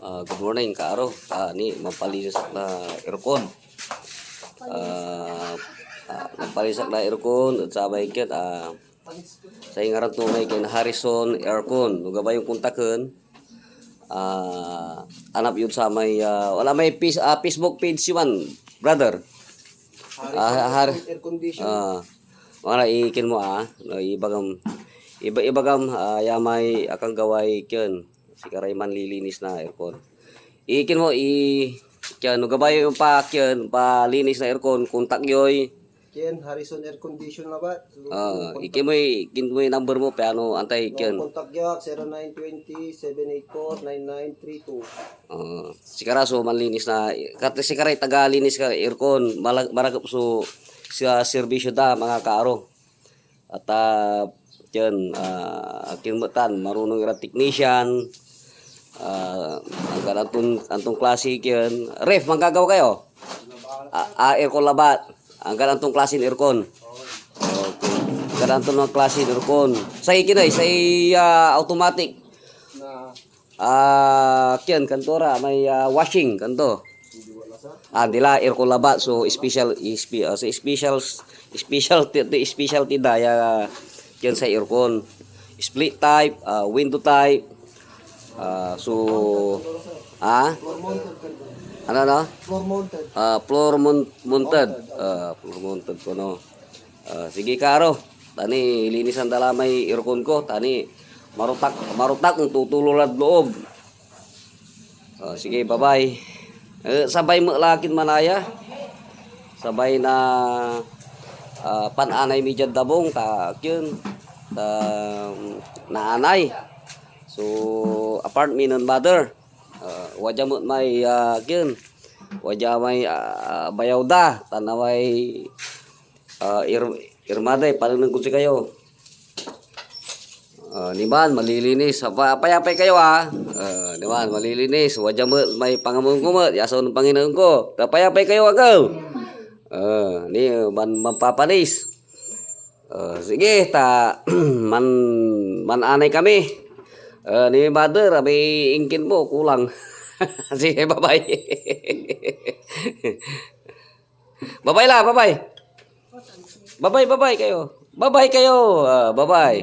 Good morning, Kaaro. Ni mapalisak na aircon. Nagpalisak na aircon at sabay kit sa ingarang tunay kay Harrison Aircon. Luga ba yung kontaken? Anap yun sa may wala may Facebook page yun, brother. Harrison Air Condition. Wala ikin mo ibagam ya may akang gaway kyan. Si Karayman lilinis na aircon. Ikin mo kyan no gabay yung palinis na aircon kontak yoy. Ken Harrison Air Condition na ba? Ikin mo yung number mo paano antay kyan. Contact yak 0920-784-9932. Si Karaso manlinis na si Karay tagalinis ka aircon maragap so sa serbisyo da mga kaaro. At yan kinmutan marunong ira technician ang antong klase yan ref manggagaw kayo aircon labat ang antong klase aircon okay antong klase aircon sa ikinay sa automatic na kyan kantora may washing kanto dila aircon labat so specialty daya yan sa aircon split type window type so ano floor mounted ko no sige Karo tani linisan dala may aircon ko tani marutak ng tutulolad loob sige bye bye sabay mo lakin manaya sabay na pananay medyo dabong yun naanay so apartment and mother wajah mo may yun wajah may bayaw da tanaway irmaday paling nagkunsi kayo niman malilinis payapay kayo niman malilinis wajah mo may pangamon ko mo yaso ng Panginoon ko payapay kayo agaw ni mampapalis sige mananay kami ni mother abi ingkin mo kulang sige bye bye lah bye kayo bye